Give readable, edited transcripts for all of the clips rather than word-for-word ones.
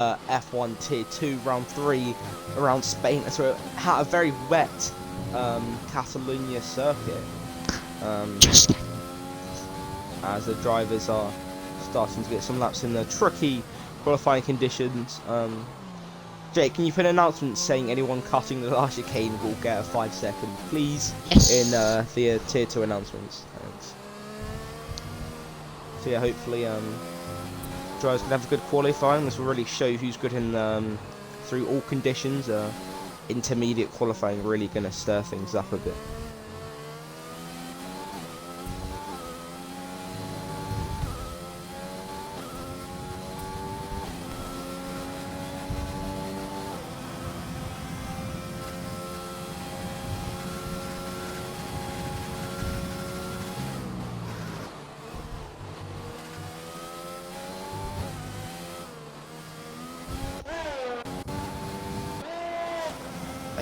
F1 Tier 2 Round 3 around Spain. So it had a very wet Catalonia circuit, as the drivers are starting to get some laps in the tricky qualifying conditions. Jake, can you put an announcement saying anyone cutting the last chicane will get a 5-second, please? Yes. In the Tier 2 announcements. Thanks. So yeah, hopefully drivers can have a good qualifying. This will really show who's good in through all conditions. Intermediate qualifying really going to stir things up a bit.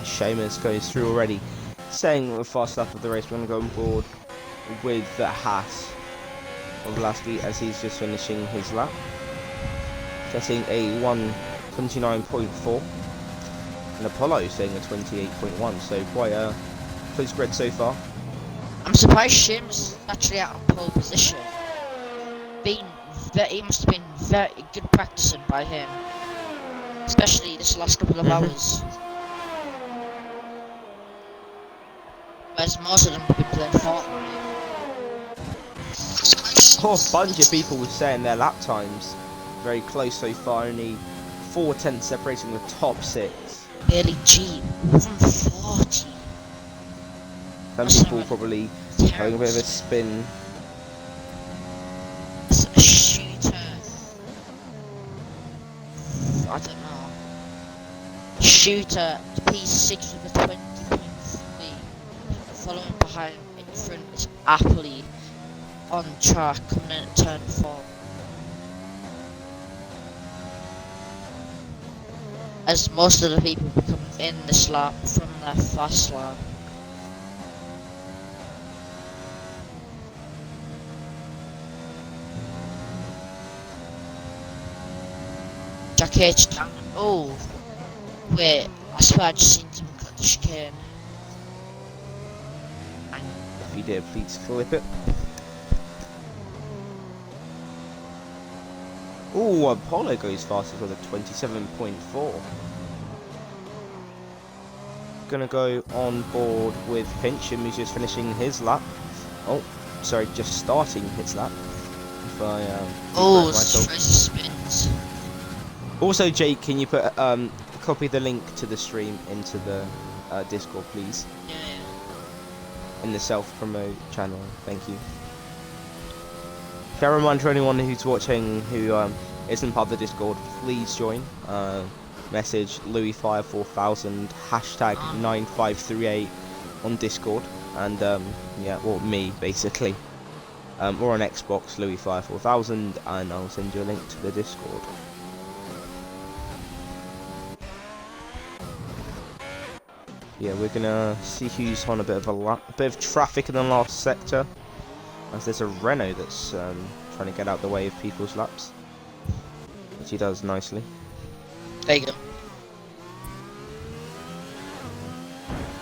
Seamus goes through already, saying the fast lap of the race. We're going to go on board with the Haas of Lasky as he's just finishing his lap, getting a 1:29.4, and Apollo saying a 28.1. So quite a close spread so far. I'm surprised Seamus is actually out of pole position. He must have been very good practicing by him, especially this last couple of hours. Whereas most of them have been playing Fortnite. Oh, a bunch of people were saying their lap times very close so far, only 4 tenths separating the top 6. Barely G, 140. Some people probably having a bit of a spin. It's a shooter. I don't know. Shooter, P6 with a 20.3. Following behind in front is Appley on track coming in at turn 4. As most of the people become in this lap from their fast lap. Jack H down. Oh, wait, I swear I just seen someone cut the chicane. If you did, please flip it. Oh, Apollo goes fast as well at 27.4. Gonna go on board with Fincham, who's just finishing his lap. Oh, sorry, just starting his lap. If I spins. Also, Jake, can you put copy the link to the stream into the Discord, please? Yeah. In the self-promote channel, thank you. Can I remind for anyone who's watching who isn't part of the Discord, please join. Message Louis54000 #9538 on Discord, and yeah, well, me basically, or on Xbox Louis54000, and I'll send you a link to the Discord. Yeah, we're gonna see who's on a bit of traffic in the last sector, as there's a Renault that's trying to get out the way of people's laps, which he does nicely. There you go.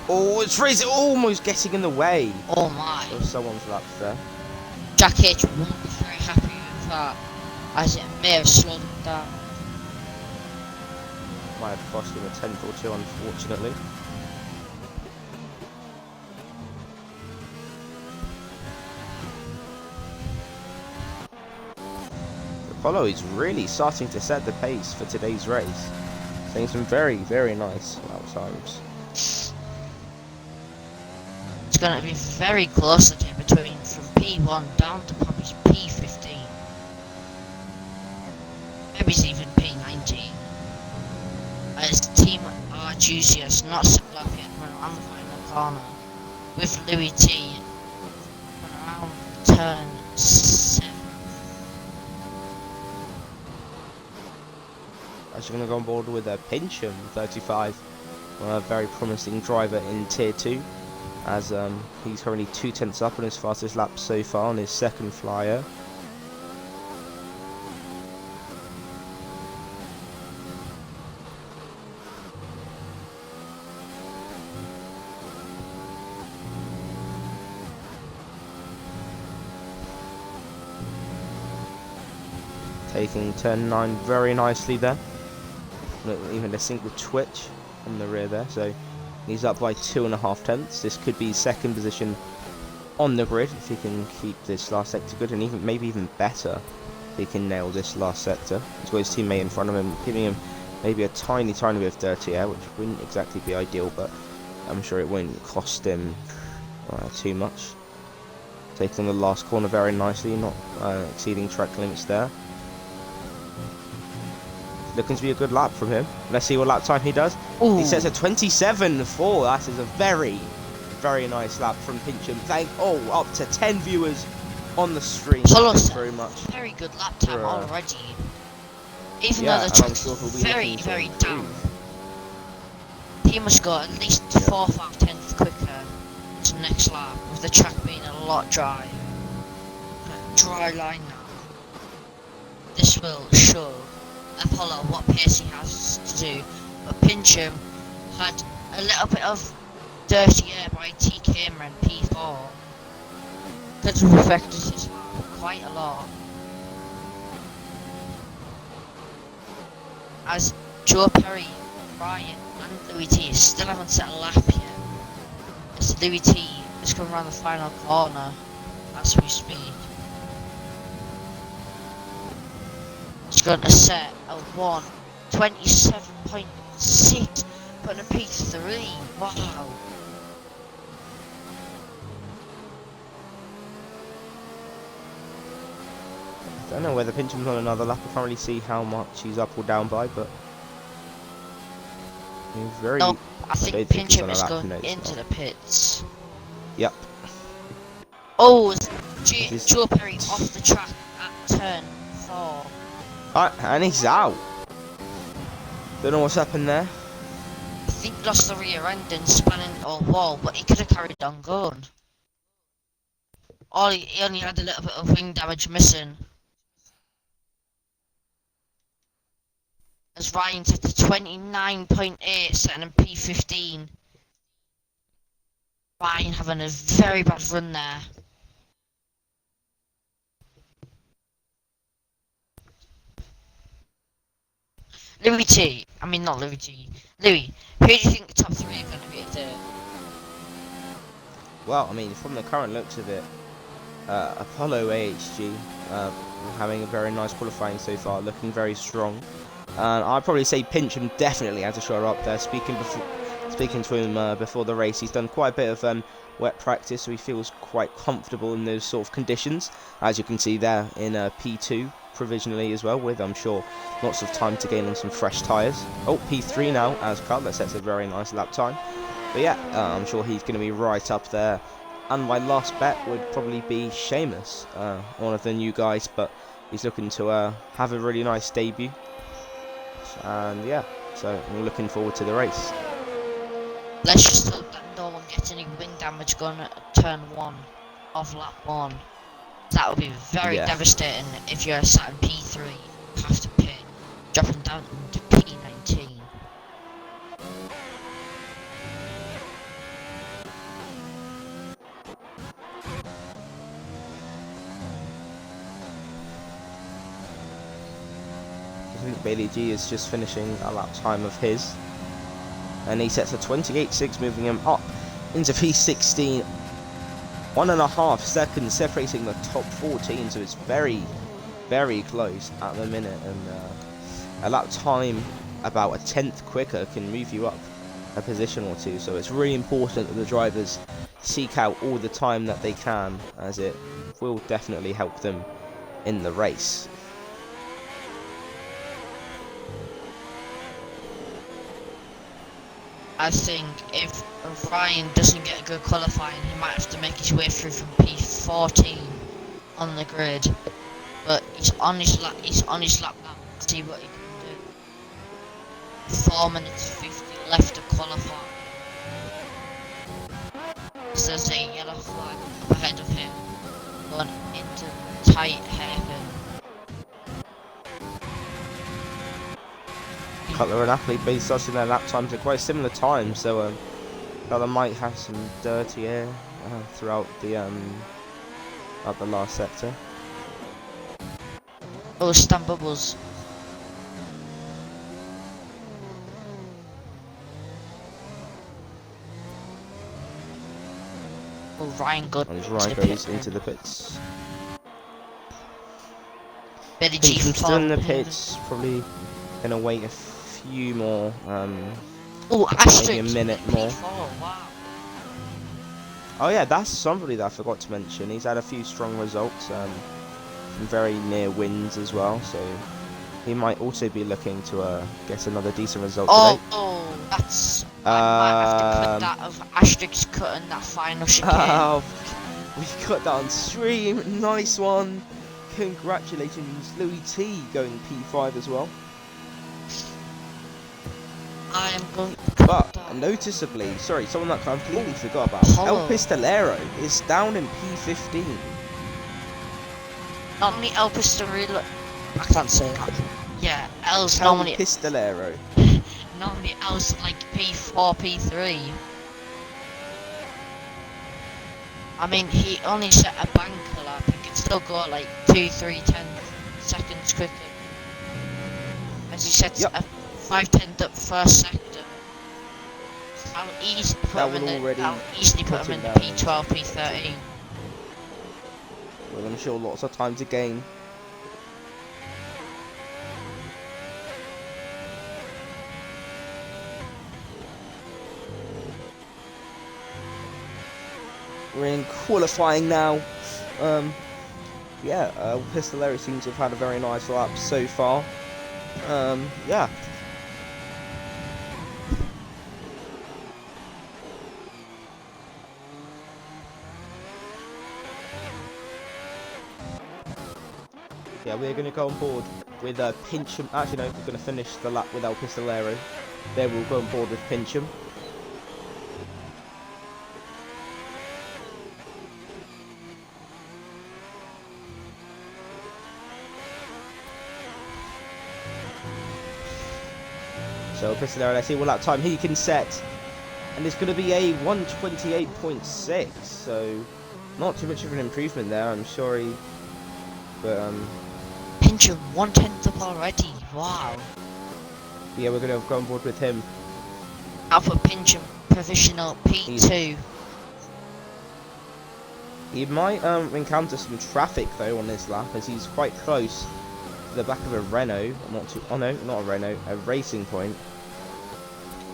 Oh, it's Fraser almost getting in the way Oh my. of someone's laps there. Jack H won't be very happy with that, as it may have slowed him down. Might have cost him a tenth or two, unfortunately. Apollo is really starting to set the pace for today's race, saying some very, very nice lap times. It's going to be very close again between from P1 down to probably P15. Maybe it's even P19. As Team Arjusi has not set up yet around the final corner, with Louis T around turn 7. Actually going to go on board with a Fincham 35, a very promising driver in Tier 2, as he's currently 2 tenths up on his fastest lap so far on his second flyer. taking turn 9 very nicely there. Not even a single twitch on the rear there, so he's up by 2.5 tenths. This could be second position on the grid if he can keep this last sector good, and even maybe even better if he can nail this last sector. He's got his teammate in front of him, giving him maybe a tiny bit of dirty air, which wouldn't exactly be ideal, but I'm sure it won't cost him too much. Taking the last corner very nicely, not exceeding track limits there. Looking to be a good lap from him. Let's see what lap time he does. Ooh. He sets a 27.4. That is a very, very nice lap from Pincham. Up to 10 viewers on the stream. Thank you very much. Very good lap time already. Even Yeah, though the and I'm track's sure he'll be very, looking to very improve. down. He must go at least 4 or 5 tenths quicker to the next lap, with the track being a lot dry. Dry line now. This will show Apollo what pace he has to do, but Pincham had a little bit of dirty air by TK and P4. Could have affected his lap quite a lot. As Joe Perry, Ryan and Louis T still haven't set a lap yet. As Louis T is coming around the final corner as we speak. He's going to set a 1:27.6, putting a P3. Wow. I don't know whether Pincham's on another lap. I can't really see how much he's up or down by, but he's very. No, I think Pincham is going no, into the pits. Yep. Oh, Joe Perry off the track at turn 4. And he's out. Don't know what's happened there. I think he lost the rear end and spun into a wall, but he could have carried on going. He only had a little bit of wing damage missing. As Ryan's at the 29.8, setting in P15. Ryan having a very bad run there. Louis, who do you think the top 3 are going to be today? Well, I mean, from the current looks of it, Apollo AHG having a very nice qualifying so far, looking very strong. And I'd probably say Pincham definitely has a shot up there. Speaking to him before the race, he's done quite a bit of wet practice, so he feels quite comfortable in those sort of conditions. As you can see there in P2 provisionally as well, with I'm sure lots of time to gain on some fresh tyres. Oh, P3 now as Cutler sets a very nice lap time. But yeah, I'm sure he's going to be right up there. And my last bet would probably be Seamus, one of the new guys, but he's looking to have a really nice debut. And yeah, so I'm looking forward to the race. Let's just hope that no one gets any wing damage going at turn 1 of lap 1. That would be very devastating if you're sat in P3, have to pit, dropping down to P19. I think Bailey G is just finishing a lap time of his, and he sets a 28.6, moving him up into P16. 1.5 seconds separating the top 14, so it's very, very close at the minute, and a lap time about a tenth quicker can move you up a position or two, so it's really important that the drivers seek out all the time that they can, as it will definitely help them in the race. I think if Ryan doesn't get a good qualifying, he might have to make his way through from P14 on the grid. But he's on his lap now. See what he can do. 4 minutes 50 left to qualify. So there's a yellow flag up ahead of him, going into tight hairpin. Cutler and Athlete based us in their lap times at quite similar times, so Cutler might have some dirty air throughout the last sector. Oh, Stan Bubbles. Oh, Ryan Good. And Ryan goes into the pits. Billy G Pincham's still in the following him. pits, probably gonna wait a few more, Oh, maybe a Asterix. minute more. P4, wow. Oh yeah, that's somebody that I forgot to mention. He's had a few strong results, some very near wins as well, so he might also be looking to get another decent result today. Oh, that's. I might have to put that of Asterix cutting that final chicane. Oh, we got that on stream. Nice one. Congratulations, Louis T going P5 as well. I am going to cut But that. noticeably, sorry, someone that I completely forgot about. Polo. El Pistolero is down in P15. Not only El Pistolero. I can't say that. Yeah, L's El normally. Pistolero. Normally L's like P4, P3. I mean, he only set a banker lap. He could still go like 2, 3, 10 seconds quicker. As he sets Yep. a 5, 10 up first sector. I'll easily put That him in will the. already I'll easily put put him in him the down. P12, P13. Well, I'm sure lots of time to gain. We're in qualifying now. Yeah, Pistolero seems to have had a very nice lap so far. Yeah. Yeah, we're going to go on board with Pincham. Actually, no, we're going to finish the lap with El Pistolero. There, we'll go on board with Pincham. So Pistolero, let's see what lap time he can set. And it's going to be a 1:28.6. So not too much of an improvement there, I'm sorry. But Pincham, 1/10 up already. Wow. yeah, we're going to go on board with him. I'll put Pincham provisional P2. He might encounter some traffic though on this lap, as he's quite close to the back of a Renault. Not too. Oh no, not a Renault. A Racing Point.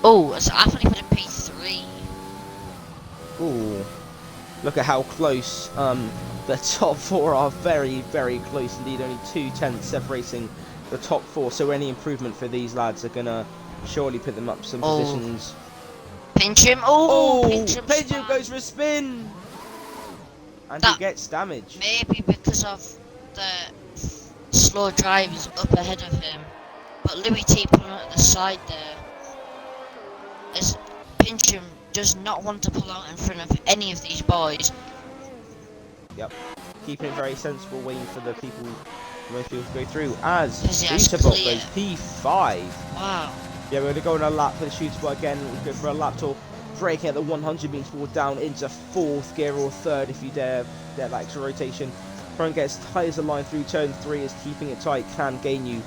Oh, so I've only put a P3. Ooh, look at how close. The top four are very, very close indeed. Only 2/10 separating the top four. So any improvement for these lads are gonna surely put them up some positions. Pincham, Pincham Pincham goes for a spin, and That- he gets damage. Maybe because of the slow drivers up ahead of him. But Louis T pulling at the side there. As Pincham does not want to pull out in front of any of these boys. Yep. Keeping it very sensible, waiting for the people, most people to go through. As Because he has Shooterbot clear. goes P5. Wow. Yeah, we're going to go on a lap for the Shooterbot again. We'll go for a lap tour, braking at the 100 means forward down into fourth gear or third if you dare that extra rotation. Try and get as tight as the line through turn 3, as keeping it tight can gain you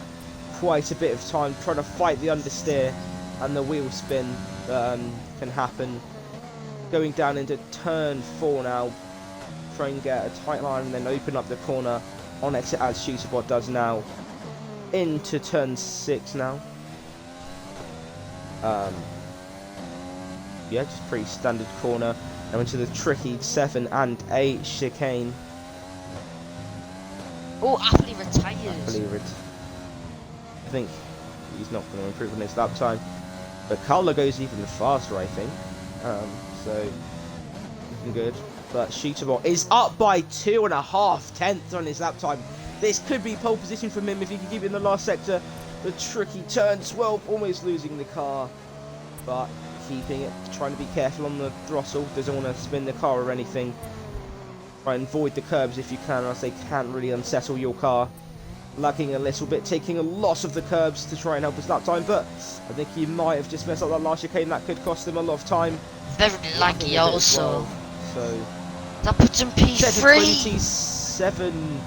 quite a bit of time. Trying to fight the understeer and the wheel spin that can happen. Going down into turn 4 now. Try and get a tight line and then open up the corner on exit as Shooterbot does now. Into turn 6 now. Yeah, just pretty standard corner. Now into the tricky 7 and 8 chicane. Oh, Appley retires. I think he's not going to improve on his lap time. But Carlo goes even faster, I think. So, looking good. But Shooterbot is up by 2.5 tenths on his lap time. This could be pole position from him if he can keep it in the last sector. The tricky turn 12, almost losing the car. But keeping it, trying to be careful on the throttle. Doesn't want to spin the car or anything. Try and avoid the curbs if you can, or else they can't really unsettle your car. Lagging a little bit, taking a loss of the curbs to try and help his lap time, but I think he might have just messed up that last chicane. That could cost him a lot of time. Very laggy also. So That puts him P3. 7:27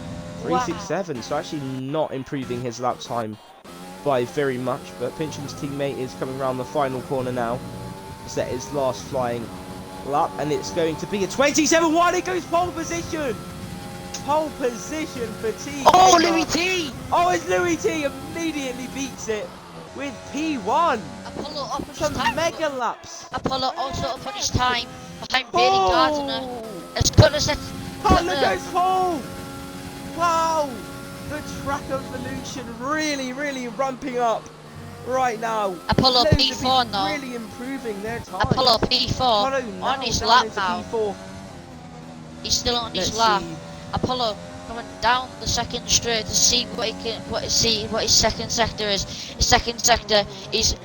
367, so actually not improving his lap time by very much, but Pincham's teammate is coming around the final corner now to set his last flying lap, and it's going to be a 27-1. It goes pole position! Pole position for T. Oh, Louis T! Oh, it's Louis T immediately beats it with P1. Apollo up on his Some time. mega laps. Apollo also up on his time behind Bailey Gardner. As Cutler sets. Cutler goes pole. Wow, the track evolution really ramping up right now. Apollo Loads of P4 people now. really improving their time. Apollo P4 on his lap now. P4. He's still on Let's his lap. see. Apollo coming down the second straight to see what he can, what his second sector is. His second sector is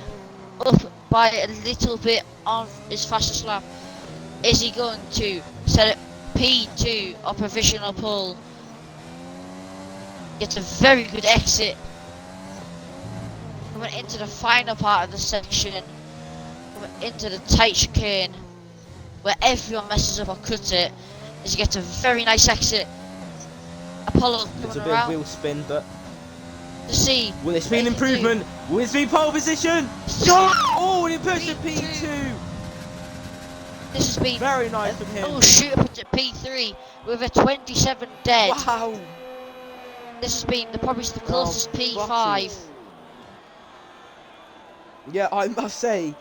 up by a little bit on his fastest lap. Is he going to set it P2 or provisional pole? Gets a very good exit. Coming into the final part of the section. Coming into the tight chicane where everyone messes up or cuts it. As he gets a very nice exit. Apollo It's a coming bit of around wheel spin, but to see. will this be an what he can do. improvement? Will this be pole position? Oh, he pushed to P2. This has been Very nice from him. oh shoot up to P3 with a 27 dead. Wow. This has been probably the closest P5. buses. Yeah, I must say,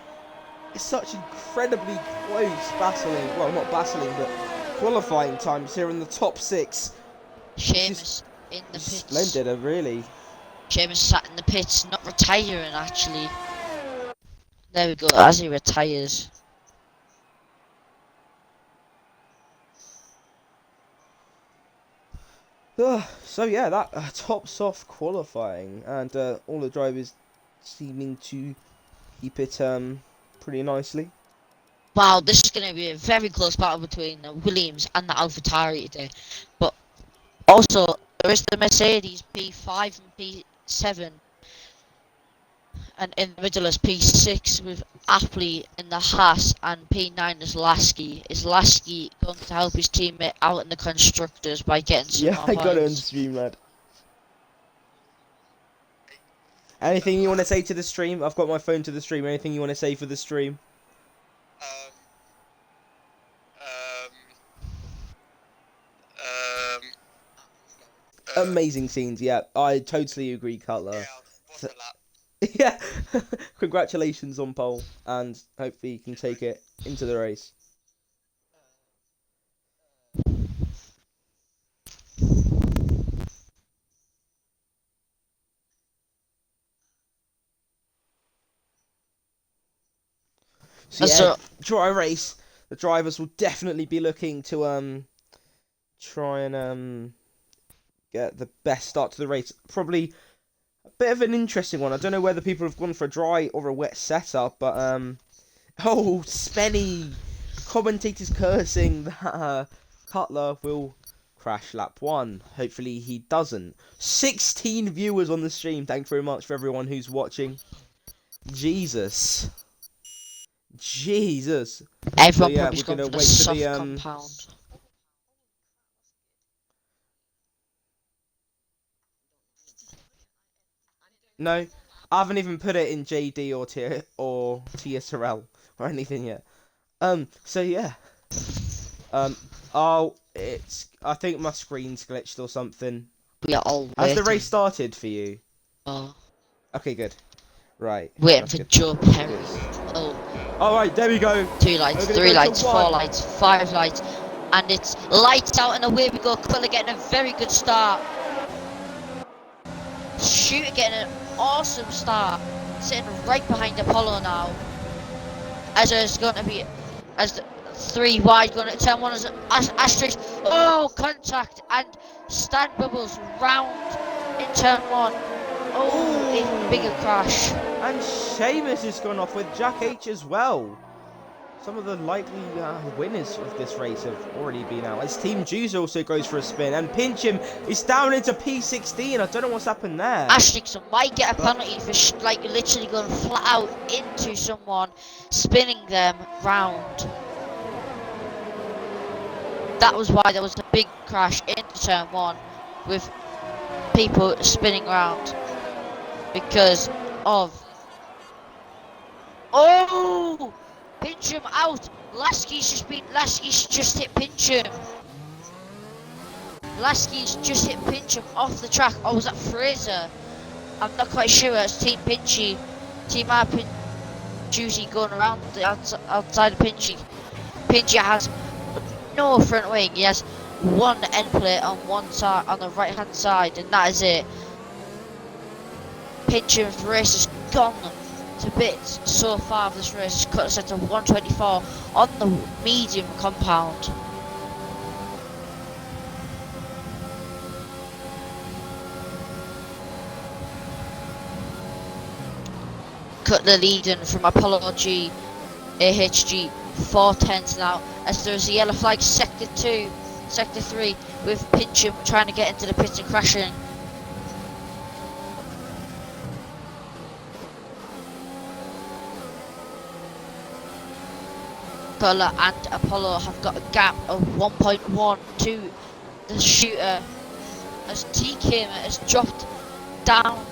it's such incredibly close battling. Well, not battling, but qualifying times here in the top 6. Seamus in the pits. Splendid, really. Seamus sat in the pits, not retiring actually. There we go, as he retires. So yeah, that tops off qualifying, and all the drivers seeming to keep it pretty nicely. Wow, this is going to be a very close battle between the Williams and the AlphaTauri today. But also, there is the Mercedes P5 and P7. And in the middle is P6 with Apley in the Haas, and P9 is Lasky. Is Lasky going to help his teammate out in the constructors by getting some Yeah, more I got it on points? stream, lad. Anything you want to say to the stream? I've got my phone to the stream. Anything you want to say for the stream? Amazing scenes, yeah. I totally agree, Cutler. Yeah, what's the lap? Yeah, congratulations on pole, and hopefully you can take it into the race. So yeah, dry race. The drivers will definitely be looking to try and get the best start to the race. Probably a bit of an interesting one. I don't know whether people have gone for a dry or a wet setup, but oh, Spenny, commentators cursing that Cutler will crash lap 1. Hopefully he doesn't. 16 viewers on the stream. Thank you very much for everyone who's watching. Jesus. Everyone So, yeah, probably's we're gone gonna for the wait for soft the, compound. No, I haven't even put it in JD or TSRL or anything yet. So yeah. Oh, I think my screen's glitched or something. We are all Has waiting. the race started for you? Oh, Okay, good. Right. waiting that's for good. Joe Perry. Oh, Alright, there we go. 2 lights, We're gonna 3 go to lights, 4 1. lights, 5 lights, and it's lights out and away we go. Quilla getting a very good start. Shooter getting an awesome start. Sitting right behind Apollo now. As there's going to be, as the 3 wide going to turn 1 as asterisk. Oh, contact and stand bubbles round in turn 1. Oh, even bigger crash. And Seamus has gone off with Jack H as well. Some of the likely winners of this race have already been out. As Team Juice also goes for a spin. And Pincham is down into P16. I don't know what's happened there. Asterix might get a penalty for like literally going flat out into someone, spinning them round. That was why there was a big crash into turn 1 with people spinning around because of. Oh! Pincham out! Lasky's just hit Pincham. Lasky's just hit Pincham off the track. Oh, was that Fraser? I'm not quite sure. It's Team Pinchy. Team R Juicy going around the outside of Pinchy. Pinchy has no front wing. He has one end plate on one side, on the right hand side, and that is it. Pincham's race is gone to bits so far of this race. It's cut us to 124 on the medium compound. Cutler leading from Apollo G, AHG, 4/10 now, as there's a yellow flag, sector 2, sector 3, with Pincham trying to get into the pits and crashing. Cutler and Apollo have got a gap of 1.1 to the shooter, as TK has dropped down.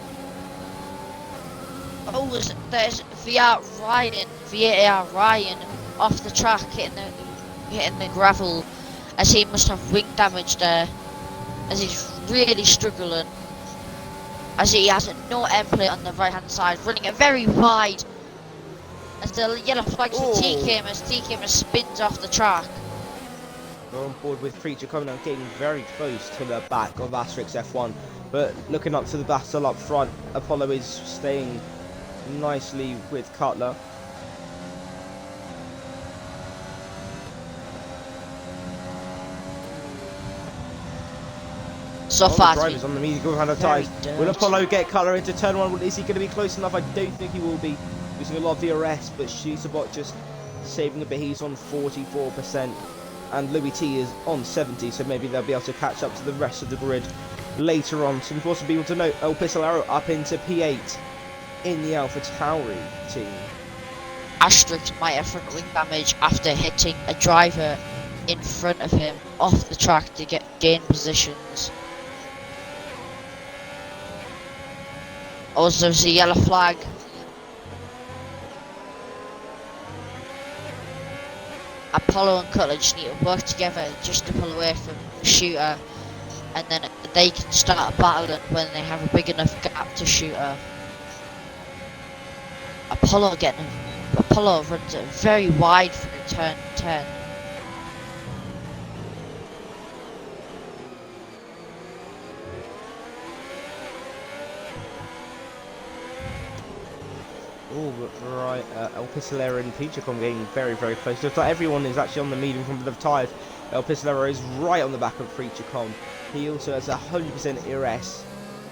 Oh, there's VAR Ryan off the track, hitting the gravel, as he must have wing damage there, as he's really struggling, as he has no end plate on the right hand side, running it very wide, as the yellow flags for TK as TK spins off the track. We're on board with Preacher coming out, getting very close to the back of Asterix F1, but looking up to the battle up front, Apollo is staying nicely with Cutler. So far, drivers on the medium groove hand of ties. Will Apollo get Cutler into turn 1? Is he going to be close enough? I don't think he will be, using a lot of DRS, but Shusabot just saving a bit. He's on 44%, and Louis T is on 70, so maybe they'll be able to catch up to the rest of the grid later on. Some important people to note: El Pistolero up into P8 in the Alpha Tauri team. Asterix might have front wing damage after hitting a driver in front of him off the track to gain positions. Also, there's a yellow flag. Apollo and Cutler just need to work together just to pull away from the shooter, and then they can start battling when they have a big enough gap to shooter. Apollo runs it very wide for the turn 10. Oh, right, El Pistolero and Peachacom getting very, very close. Looks like everyone is actually on the medium front of tyres. El Pistolero is right on the back of Preacher.com. He also has 100% ERS,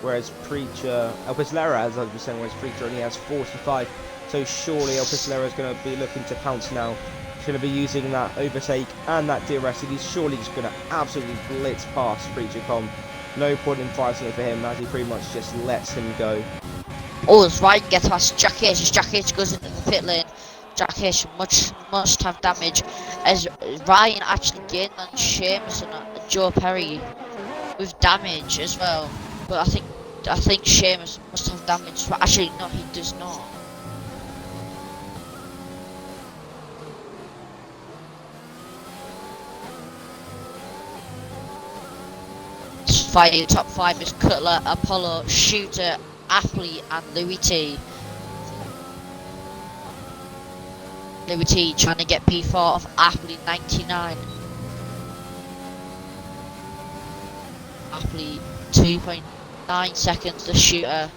whereas El Pistolero has 100%, whereas Preacher only has 45. So surely El Pistolero is going to be looking to pounce now. He's going to be using that overtake and that DRS, and he's surely just going to absolutely blitz past Preacher.com. No point in fighting for him, as he pretty much just lets him go. Oh, as Ryan gets past Jack H. As Jack H goes into the pit lane, Jack H must have damage, as Ryan actually gained on Seamus and Joe Perry with damage as well. But I think Seamus must have damage. But actually, no, he does not. Top 5 is Cutler, Apollo, Shooter, Apley and Louis T. Louis T trying to get P4 of Apley 99. Apley 2.9 seconds to Shooter.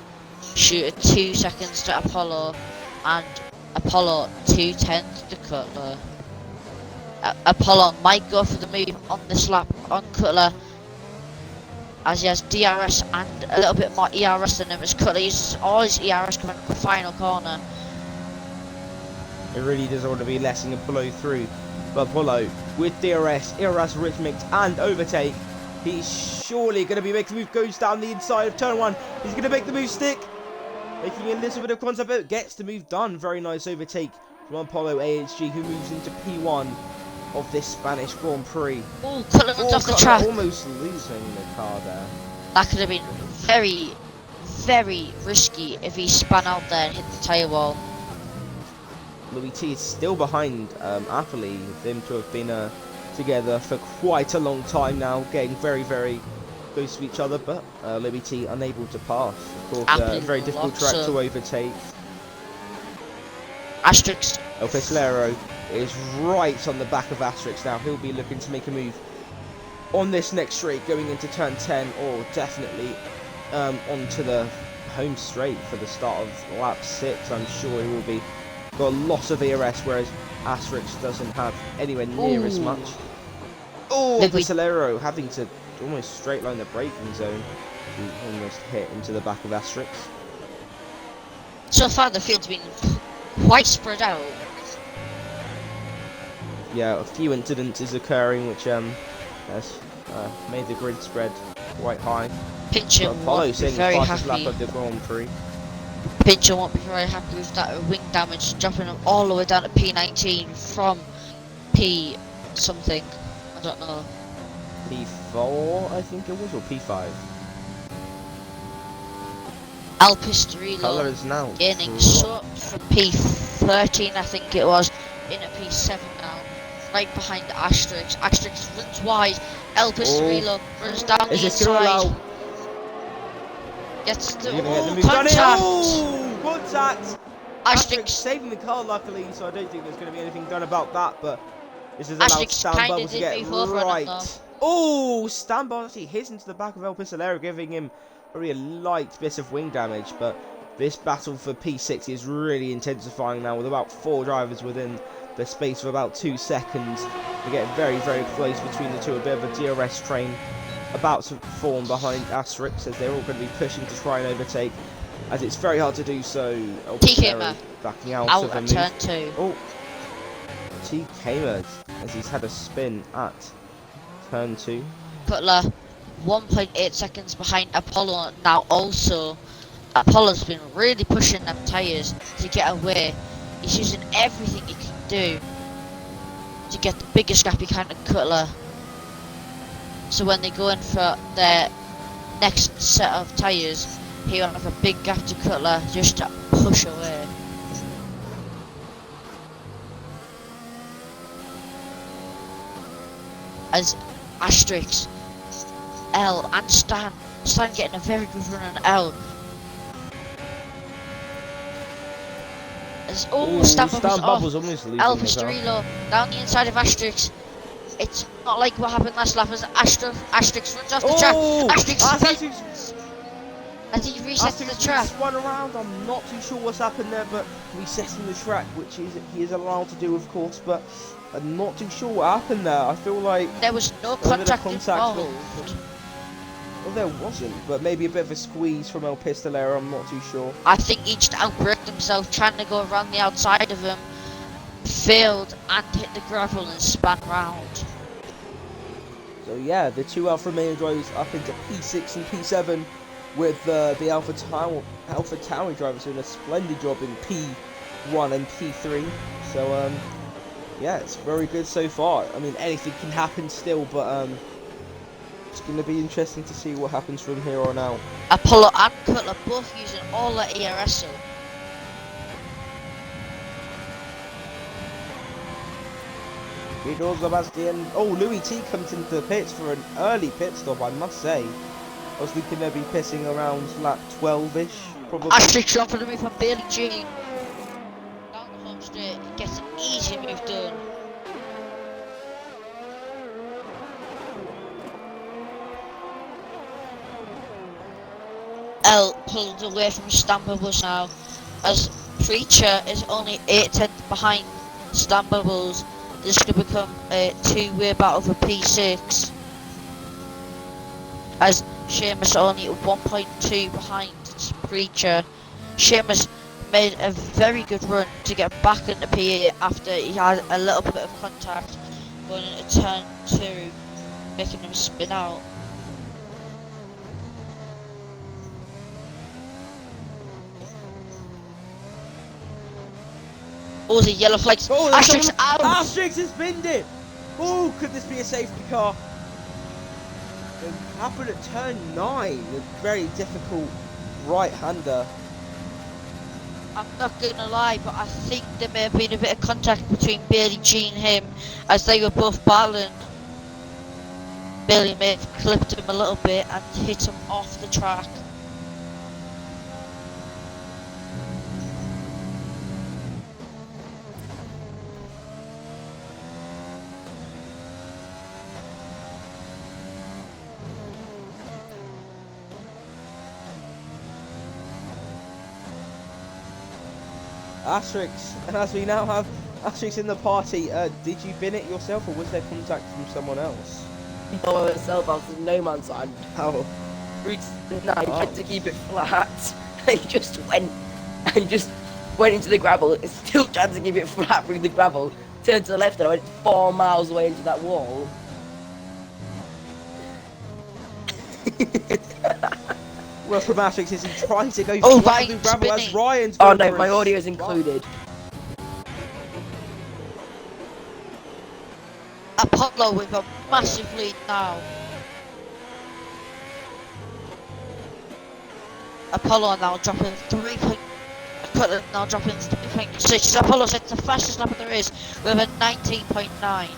Shooter 2 seconds to Apollo. And Apollo 2/10 to Cutler. Apollo might go for the move on this lap on Cutler, as he has DRS and a little bit more ERS than him, as Cutler uses all his ERS coming up the final corner. It really doesn't want to be letting Apollo through, but Apollo with DRS, ERS rhythmics and overtake, he's surely going to be making the move, goes down the inside of turn 1, he's going to make the move stick, making a little bit of contact, but gets the move done. Very nice overtake from Apollo AHG, who moves into P1 of this Spanish Grand Prix. Oh, Cutler runs off the track. Almost losing the car there. That could have been very, very risky if he spun out there and hit the tyre wall. Louis T is still behind Apperley. Them two have been together for quite a long time now, getting very, very close to each other, but Louis T unable to pass. Of course, very difficult track to overtake. Asterix. El Pistolero is right on the back of Asterix now. He'll be looking to make a move on this next straight, going into turn 10, or definitely onto the home straight for the start of lap 6. I'm sure he will be. Got a lot of ERS, whereas Asterix doesn't have anywhere near as much. Oh, Pistolero having to almost straight line the braking zone. He almost hit into the back of Asterix. So far the field's been quite spread out. Yeah, a few incidents is occurring which has made the grid spread quite high. Pincher Apollo won't be saying very the fastest happy. lap of the Grand Prix. Pincher won't be very happy with that wing damage, dropping him all the way down to P19 from P something. I don't know. P4, I think it was, or P5. El Pistorilo Colour is now gaining dropped. sort from P13, I think it was, in at P7 now, right behind Asterix. Asterix runs wide. El Pistorilo runs down the Is this going to inside. allow? Gets the Contact! contact. Oh, contact! Asterix Asterix saving the car, luckily, so I don't think there's going to be anything done about that, but this has allowed Asterix Stan kinda Bubble to did get move over on him, right. though. Oh, Stan Bubble actually hits into the back of El Pistolero, giving him probably a light bit of wing damage, but this battle for P6 is really intensifying now, with about 4 drivers within the space of about 2 seconds. We're getting very, very close between the two. A bit of a DRS train about to form behind Asterix, as they're all going to be pushing to try and overtake, as it's very hard to do so. El Pistolero backing out of a at move. turn 2. Oh, T Kamer, as he's had a spin at turn 2. Cutler 1.8 seconds behind Apollo now. Also, Apollo's been really pushing them tyres to get away. He's using everything he can do to get the biggest gap he can to Cutler. So when they go in for their next set of tyres, he won't have a big gap to Cutler just to push away. As Asterix, L and Stan getting a very good run on L. As Stan Bubbles off. almost losing El the car. Pistorilo down the inside of Asterix. It's not like what happened last lap as Asterix runs off the track. Asterix as he resets the track. Spun around. I'm not too sure what's happened there, but resetting the track, which he is allowed to do, of course, but I'm not too sure what happened there. I feel like There was no there was a bit of contact involved. Well, there wasn't, but maybe a bit of a squeeze from El Pistolero. I'm not too sure. I think he just outbraked himself trying to go around the outside of him. Failed and hit the gravel and span round. So yeah, the two Alfa Romeo drivers up into P6 and P7, with the Alpha Tauri drivers doing a splendid job in P1 and P3. So yeah, it's very good so far. I mean, anything can happen still, but it's going to be interesting to see what happens from here on out. Apollo and Cutler both using all their ERS. Guido Sebastian. Oh, Louis T comes into the pits for an early pit stop, I must say. I was thinking they'd be pitting around lap 12-ish, probably. Asterix jumping to me from Bailey Jean. Down the home straight, gets an easy move done. L pulled away from Stan Bubbles now, as Preacher is only 8/10 behind Stan Bubbles. This could become a two-way battle for P6, as Seamus only 1.2 behind Preacher. Seamus made a very good run to get back into P8 after he had a little bit of contact going into turn 2, making him spin out. Oh, the yellow flags. Oh, Asterix out. Asterix has binned it. Oh, could this be a safety car? happened at turn 9, a very difficult right-hander. I'm not gonna lie, but I think there may have been a bit of contact between Bailey G and him as they were both battling. Bailey may have clipped him a little bit and hit him off the track. Asterix, and as we now have Asterix in the party, did you bin it yourself or was there contact from someone else? No, myself, I was in no man's land. How? Route 9, tried to keep it flat. He just went into the gravel. It's still trying to keep it flat through the gravel. Turned to the left and I went 4 miles away into that wall. Well, from Asterix is he trying to go Oh, flat through Ryan's gravel as spinning. Ryan's Oh going no, for my a audio is spot. included. Apollo with a massive lead now. Apollo now dropping 3 point. Cutler now dropping 3.6. Apollo sets the fastest lap of the race with a 19.9.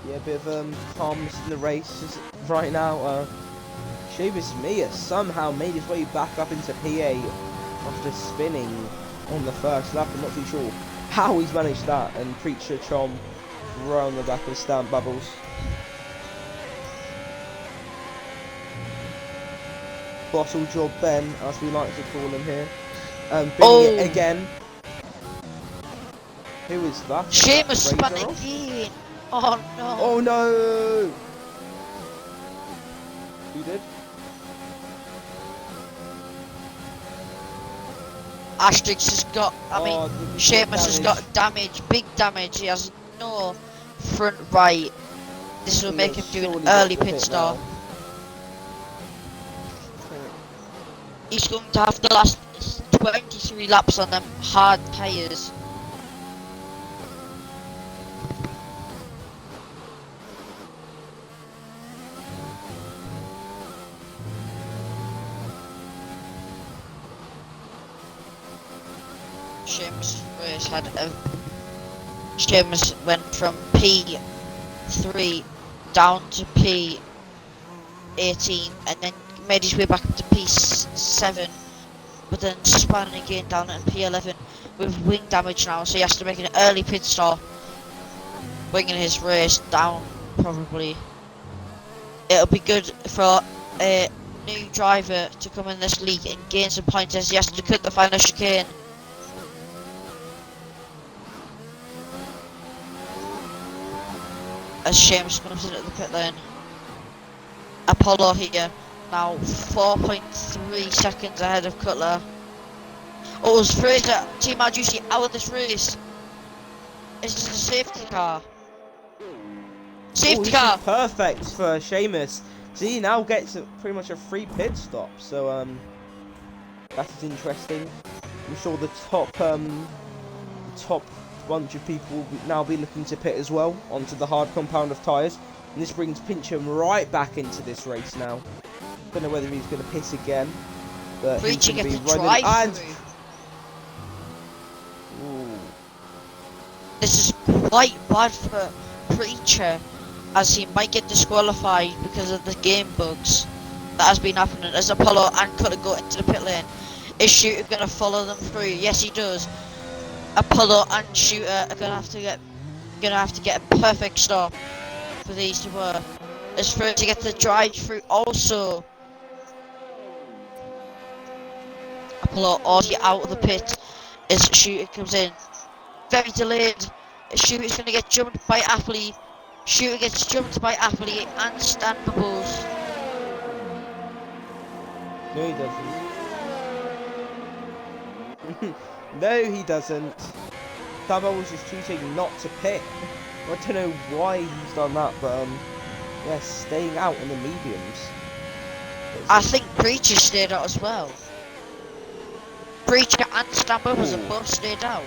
Yeah, a bit of calmness in the race right now. Seamus Mia somehow made his way back up into PA after spinning on the first lap. I'm not too sure how he's managed that. And Preacher Chom right on the back of Stamp Bubbles. Bottle Job Ben, as we like to call him here. Binning it again. Who is that? Seamus Razor spun off? again. Oh no. Oh no! Who did? Asterix has got, the Seamus has got damage, big damage. He has no front right. This will make him do an early pit stop. He's going to have the last 23 laps on them hard tyres. Seamus went from P3 down to P18 and then made his way back up to P7, but then spun again down at P11 with wing damage now, so he has to make an early pit stop, bringing his race down probably. It'll be good for a new driver to come in this league and gain some points as he has to cut the final chicane. As Seamus comes in at the pit lane. Apollo here, now 4.3 seconds ahead of Cutler. Oh, it's Fraser, Team Juicy out of this race. Is this a safety car? Safety car! Perfect for Seamus. So he now gets pretty much a free pit stop. So that is interesting. I'm sure the top bunch of people will now be looking to pit as well onto the hard compound of tyres, and this brings Pincham right back into this race now. Don't know whether he's going to pit again, but he's going to be running and this is quite bad for Preacher, as he might get disqualified because of the game bugs that has been happening as Apollo and Cutter go into the pit lane. Is Shooter going to follow them through? Yes, he does. Apollo and Shooter are gonna have to get a perfect stop for these to work. As for to get the drive through also. Apollo already out of the pit as Shooter comes in. Very delayed. Shooter's gonna get jumped by Appley. Shooter gets jumped by Appley and Stan Bubbles. no, he doesn't. No, he doesn't. Tabo was just choosing not to pit. I don't know why he's done that, but yeah, staying out in the mediums. I think Preacher stayed out as well. Preacher and Stamper was both stayed out.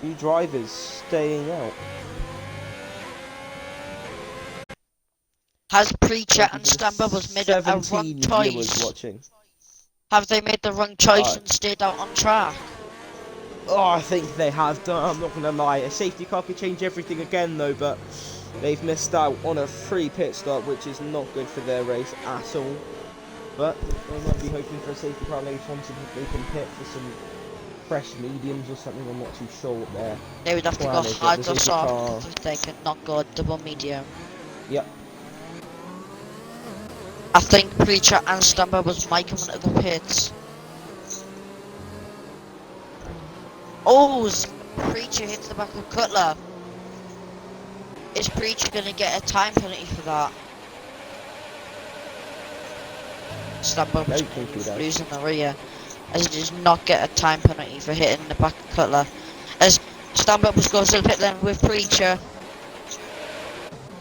Few drivers staying out. Has Preacher Thank you and for the Stamper was made a wrong 17 viewers choice? watching. Have they made the wrong choice Uh, and stayed out on track? Oh, I think they have done. I'm not gonna lie. A safety car could change everything again, though. But they've missed out on a free pit stop, which is not good for their race at all. But they might be hoping for a safety car later on, so that they can pit for some fresh mediums or something. I'm not too sure what they're. They would have to go Well, they've got hard the or safety soft car. if they could not go double medium. Yep. I think Preacher and Stamper was my coming to the pits. Oh, Preacher hits the back of Cutler. Is Preacher gonna get a time penalty for that? Stamper was Don't think he does. losing the rear, as he does not get a time penalty for hitting the back of Cutler. As Stamper was going to the pit lane with Preacher.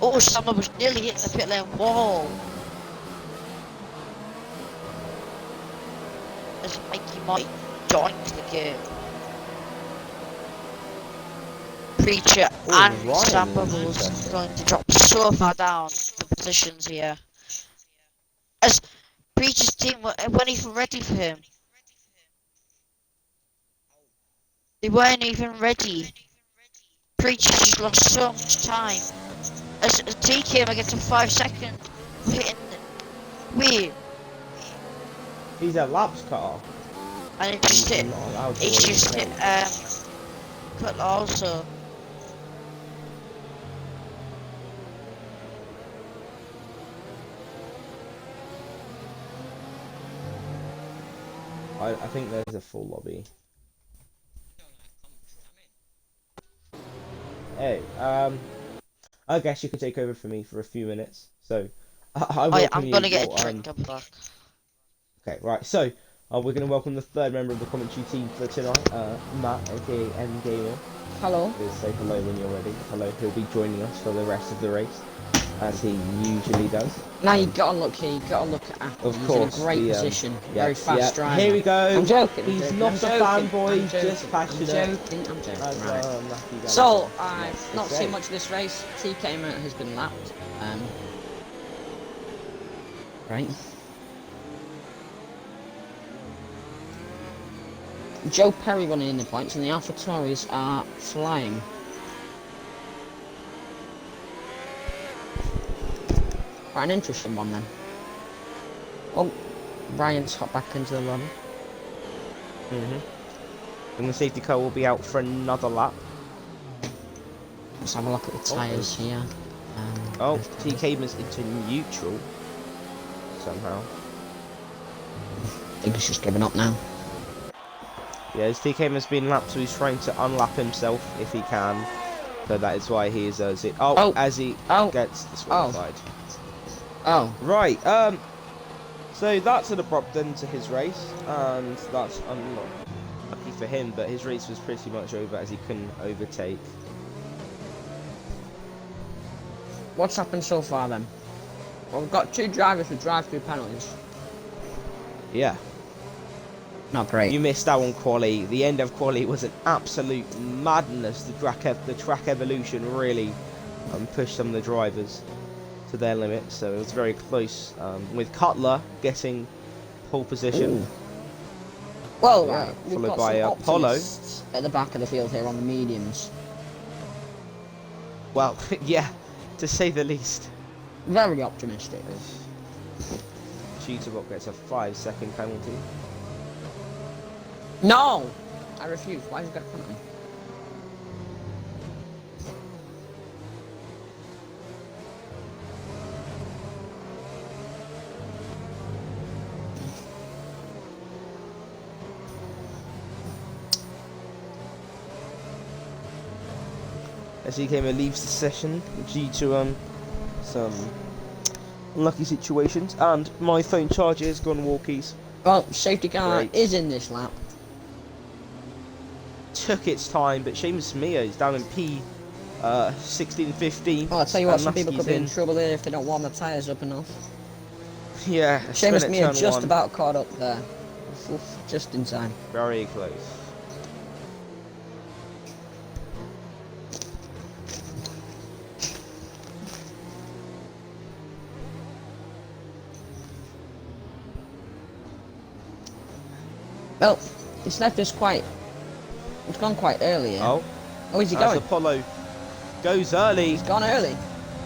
Oh, Stamper was nearly hitting the pit lane wall. As Mikey Mike joins the game. Preacher Oh, and Ryan Stamper is was interesting. going to drop so far down the positions here. As Preacher's team weren't even ready for him. They weren't even ready. Preacher just lost so much time. As TK gets a 5 second hitting wheel. He's a laps car. And it just He's hit, not allowed to it race just hit late. Cutler also. I think there's a full lobby. Hey, I guess you could take over for me for a few minutes. So, I Oh, welcome yeah, I'm you. gonna get or, a drink. I'm back. Okay, right. So, we're going to welcome the third member of the commentary team for tonight, Matt, aka M Gamer. Hello. Please say hello when you're ready. Hello. He'll be joining us for the rest of the race, as he usually does. Now you gotta look here, you gotta look at Apple. Of He's course, in a great the, position, Yeah, very fast driver. Here we go. I'm joking. He's I'm not a joking, fanboy, I'm joking, just passionate. I'm joking. As, Right. Matthew Gallagher. So, Yeah, I've not it's seen great. much of this race. TK Motor has been lapped. Right. Joe Perry running in the points, and the AlphaTauris are flying. Quite an interesting one then. Oh, Ryan's hopped back into the lobby. And the safety car will be out for another lap. Let's have a look at the tyres here. Oh, TK was into neutral somehow. I think he's just giving up now. Yeah, his TK has been lapped, so he's trying to unlap himself if he can. So that is why he is as he gets disqualified. Oh, Right, so that's an abrupt end to his race, and that's unlucky for him, but his race was pretty much over as he couldn't overtake. what's happened so far then? Well, we've got 2 drivers with drive-through penalties. Yeah, Not great. you missed out on quali. The end of quali was an absolute madness. The track evolution really pushed some of the drivers to their limits, so it was very close, with Cutler getting pole position. Ooh. Well, Yeah, right, we've followed got by, some Apollo. optimists at the back of the field here on the mediums. Well, yeah, to say the least. Very optimistic. Cheetahbot gets a 5-second penalty. No! I refuse. Why has he got a penalty? As he leaves the session due to some unlucky situations, and my phone charger has gone walkies. Well, safety car Great. is in this lap. Took its time, but Seamus Mia is down in P 16-15. Oh, I'll tell you what, and some people Muskie's could be in in. trouble here if they don't warm the tyres up enough. Yeah, Seamus Spin me it, are turn just one. about caught up there. Oof, just in time. Very close. Well, it's left us quite. It's gone quite early. Here. Oh, Oh, is he as going? Apollo goes early. He's gone early.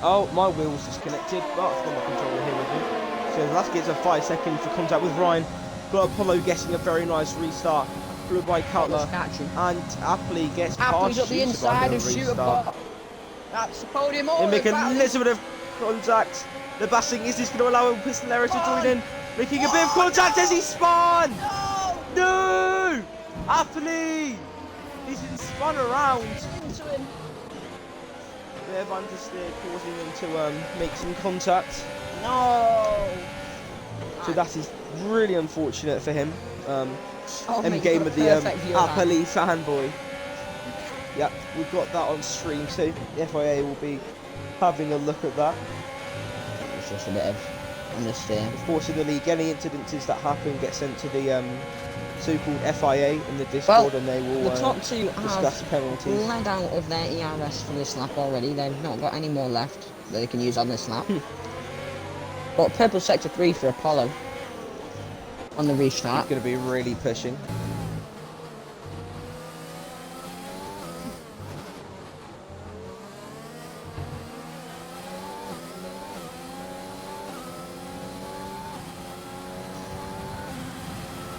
Oh, my wheel's disconnected, but I've got my controller here with me. So Lasky gets a 5 seconds for contact with Ryan, but Apollo getting a very nice restart, followed by Cutler, Catching. and Appley gets Appley's past up the Shooter inside by of the Shooter restart. Bot. That's the podium. They make a little bit of contact. The Bassing, is this going to allow Pistolero to join in? Making a bit of contact as he spun! No! Appley! He's been spun around. Into him. They're Van der Steer causing them to make some contact. No. So that is really unfortunate for him. Oh, End mate, game you've with got the a perfect view of that. Appley fanboy. Yep, we've got that on stream, so the FIA will be having a look at that. It's just a bit of understeer. Unfortunately, any incidences that happen get sent to the so-called FIA in the Discord, Well, and they will The top two discuss the have penalties. led out of their ERS for this lap already. They've not got any more left that they can use on this lap. But purple sector 3 for Apollo on the restart. It's going to be really pushing.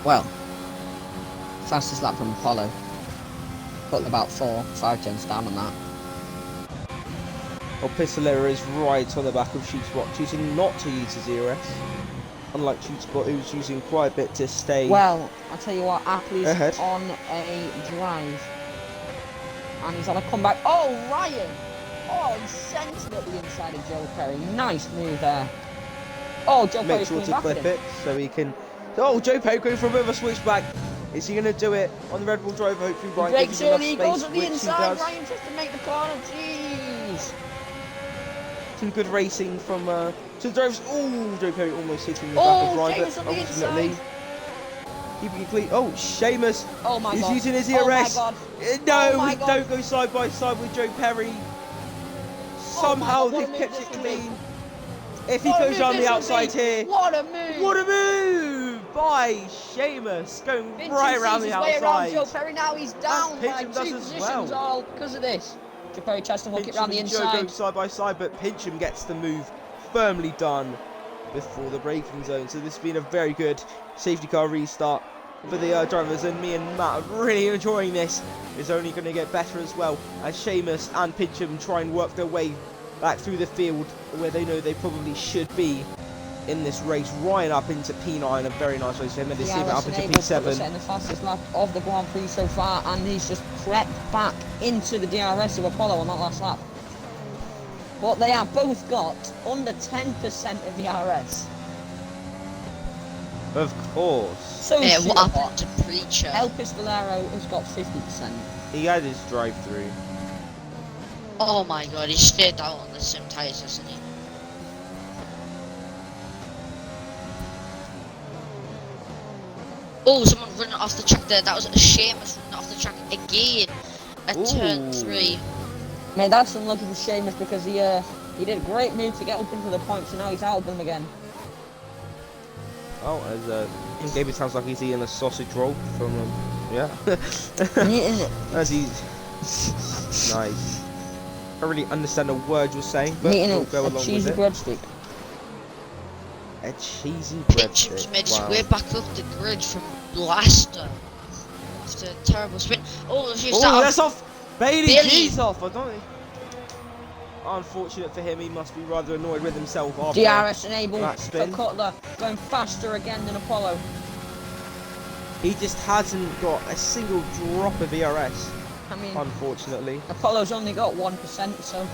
Well, fastest lap from Apollo. Put about 4-5 tenths down on that. Well, Pistolero is right on the back of Shootspot, choosing not to use his ERS. Unlike Shootspot, who's using quite a bit to stay. Well, I'll tell you what, Appley's Ahead. on a drive. And he's on a comeback. Oh, Ryan! Oh, he sent it at the inside of Joe Perry. Nice move there. Oh, Joe Make Perry's sure coming to back at clip him. it so he can. Oh, Joe Perry going for a bit of a switchback. Is he going to do it on the Red Bull driver? Hopefully, Ryan Breaks gives him enough early, he space, goes at the which he inside. does. Ryan tries to make the corner. Jeez. Some good racing from to the drivers. Oh, Joe Perry almost hitting the back Oh, of Ryan, Seamus but on the ultimately inside. keeping it clean. Oh, Seamus. Oh my He's god. using his Oh my ERS. god. No, Oh my God. don't go side by side with Joe Perry. Somehow God, what a they've move kept this it would be. clean. If he What a goes move on the this would outside be. here, What a move. what a move by Seamus, going Vincent right sees around his the way around Joe outside. Perry now. He's down by Pincham does 2 as positions well. all because of this. Joe Perry tries to hook it Pincham round the and Joe inside. go side by side, but Pincham gets the move firmly done before the braking zone. So this has been a very good safety car restart for the drivers, and me and Matt are really enjoying this. It's only going to get better as well as Seamus and Pincham try and work their way back through the field where they know they probably should be in this race. Ryan up into P9, a very nice race for him, and they see him up into P7. Setting the fastest lap of the Grand Prix so far, and he's just crept back into the DRS of Apollo on that last lap. But they have both got under 10% of the DRS. Of course. So Yeah, what Superbot. happened to Preacher? El Pistolero has got 50%. He had his drive-through. Oh my god, he stayed out on the same tyres, hasn't he? Oh, someone running off the track there. That was a Seamus running off the track again at turn Ooh. 3. Mate, that's unlucky for Seamus because he did a great move to get up into the points, and now he's out of them again. Oh, as David sounds like he's eating a sausage roll from yeah. Eating it. As he's nice. I don't really understand a word you're saying, but Eating we'll go a along cheesy with it. breadstick. A cheesy Pincham's breadstick. made his Wow. way back up the grid from Blaster after a terrible spin. Oh, she's Oh, that's off. Bailey Bailey. G's off. I don't. Unfortunate for him, he must be rather annoyed with himself after DRS enabled that for spin. Cutler, going faster again than Apollo. He just hasn't got a single drop of ERS, I mean, unfortunately. Apollo's only got 1%, so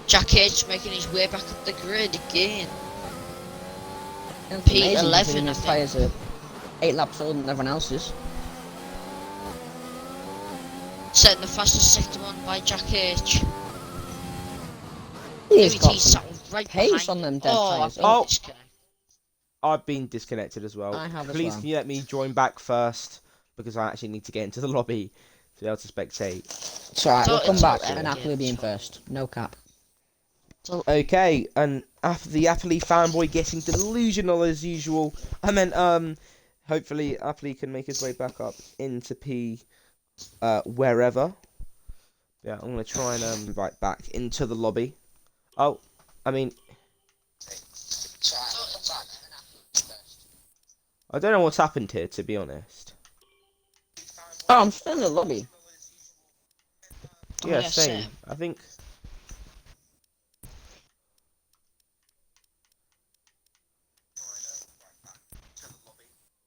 Jack Edge making his way back up the grid again. it's amazing P11, considering I his think. tyres are 8 laps older than everyone else's. Setting the fastest sector one by Jack H. He's Louis got T some sat right pace behind on him. them dead Oh, tyres. I've been Oh. disconnected. I've been disconnected as well. I have as Please, well. can you let me join back first? Because I actually need to get into the lobby to be able to spectate. It's alright, we'll So come it's back all and right. Appley being first. No cap. So, Okay, and after the Appley fanboy getting delusional as usual, I meant, hopefully Appley can make his way back up into P, wherever. Yeah, I'm gonna try and, invite back into the lobby. Oh, I mean, I don't know what's happened here, to be honest. Oh, I'm still in the lobby. oh Yeah, yeah, same. I think.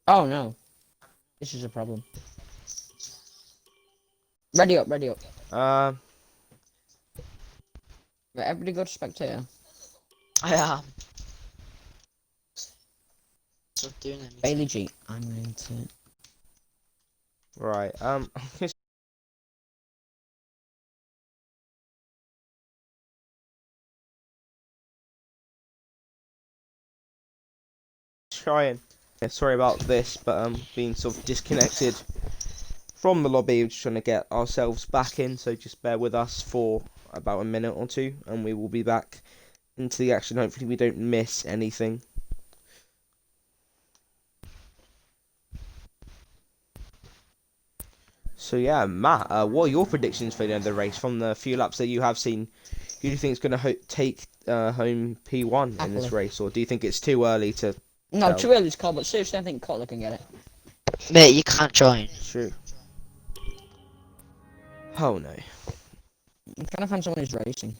Oh no. This is a problem. Ready up, ready up. Um, Right, everybody go to spectator. I am. Stop doing anything. Bailey G. I'm going to... right. Just trying. Yeah, sorry about this, but being sort of disconnected from the lobby. We're just trying to get ourselves back in, so just bear with us for about a minute or two, and we will be back into the action. Hopefully, we don't miss anything. So yeah, Matt, what are your predictions for the end of the race from the few laps that you have seen? Who do you think is going to take home P1 in this Appley. race, or do you think it's too early to? No, No. too early to call, but seriously, I think Cutler can get it. Mate, you can't join. True. Oh no. I'm trying to find someone who's racing.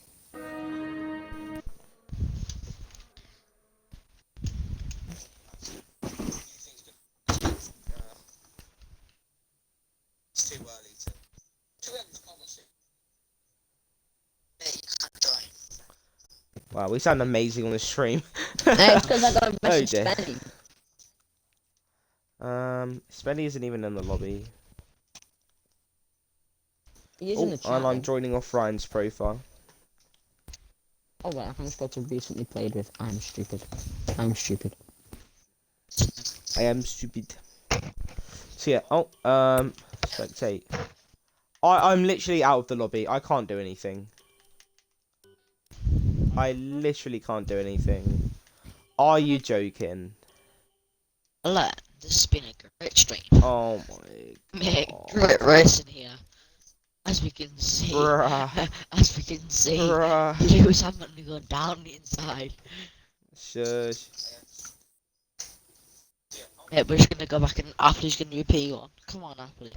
Mate, you can't join. Wow, we sound amazing on the stream. Hey, it's because I got a Oh message dear. Spenny. Spenny isn't even in the lobby. He is in Oh, the chat. and I'm though. joining off Ryan's profile. Oh wait, I'm supposed to have recently played with. I'm stupid. I'm stupid. I am stupid. So yeah, spectate. I'm literally out of the lobby. I can't do anything. I literally can't do anything. Are you joking? Look, this has been a great stream. Oh my Mate, god. great racing here. As we can see. Bruh. As we can see. Bruh. Lewis Hamilton gone down the inside. Shush. Yeah, we're just gonna go back and Appley's gonna do P1. Come on, Appley.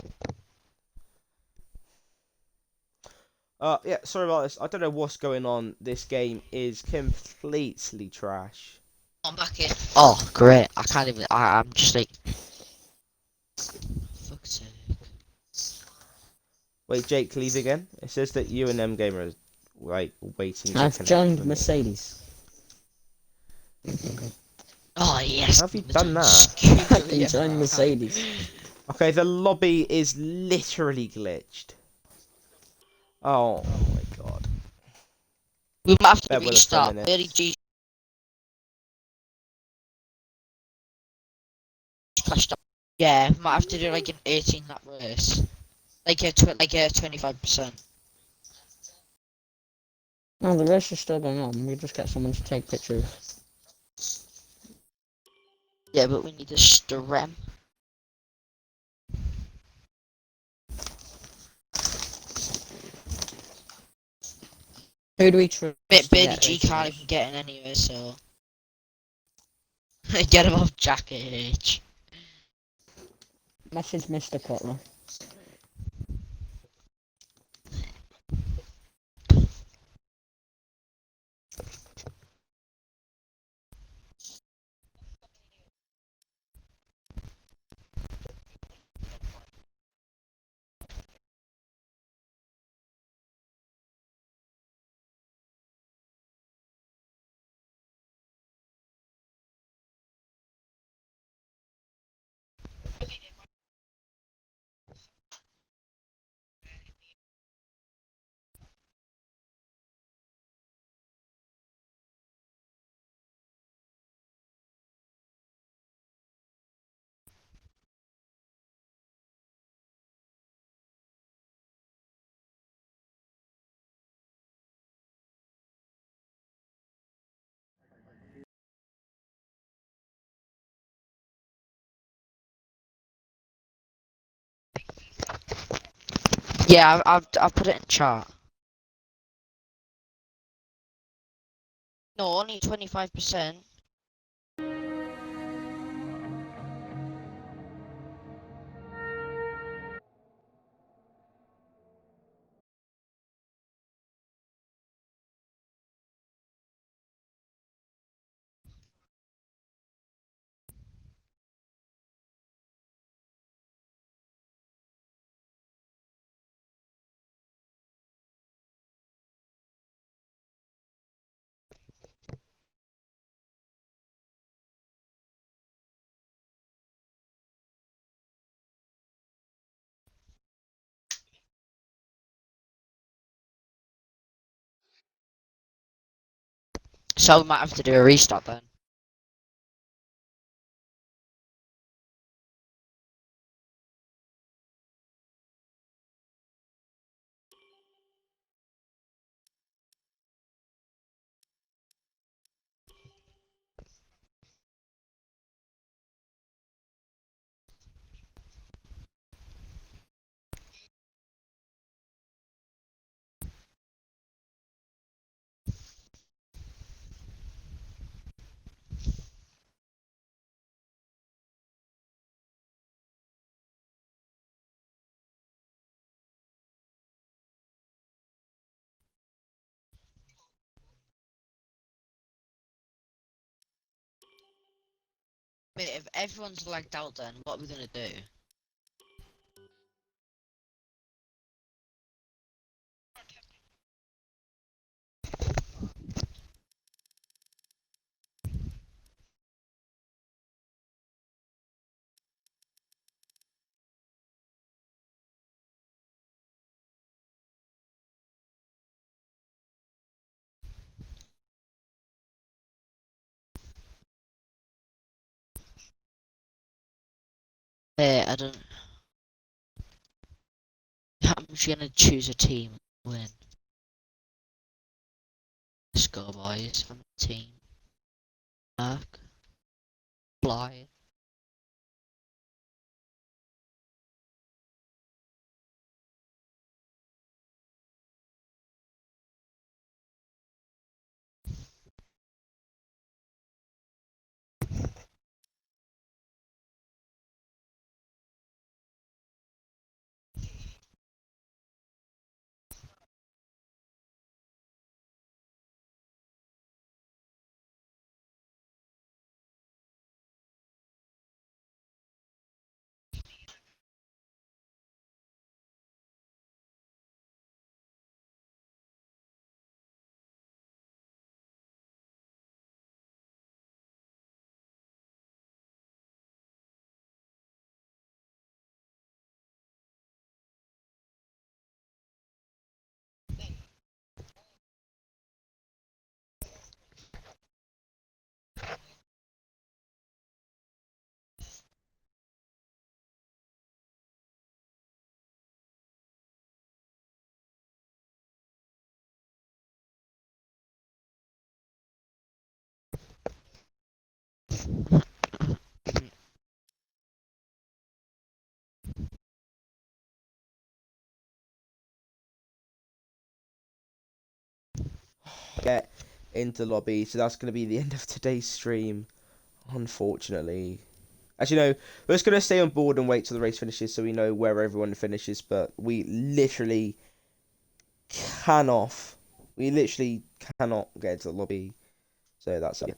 Yeah, sorry about this. I don't know what's going on. This game is completely trash. I'm back in. Oh, great. I can't even. I'm just like. Fuck's sake. Wait, Jake, leave again? It says that you and M Gamer are, like, waiting to I've connect joined with me. Mercedes. Oh, yes. How have you done that? I can join Mercedes. Okay, the lobby is literally glitched. Oh my god. We might have to Bear with us for a restart. minute. Very G. Crashed up. Yeah, might have to do like an 18 lap race. Like a 25%. No, the race is still going on. We just get someone to take pictures. Yeah, but we need a strem. Who do we trust? Bit to Bailey get G racing can't race? even get in anyway, so. Get him off Jack H. Message Mr. Cutler. Yeah, I've put it in chat. No, only 25%. So we might have to do a restart then. But if everyone's lagged out then, what are we gonna do? I don't... I'm just gonna choose a team. Win. Let's go boys. I'm a team. Mark. Fly. Get into lobby. So that's going to be the end of today's stream, unfortunately. As you know, we're just going to stay on board and wait till the race finishes so we know where everyone finishes. But we literally cannot get into the lobby. So that's it.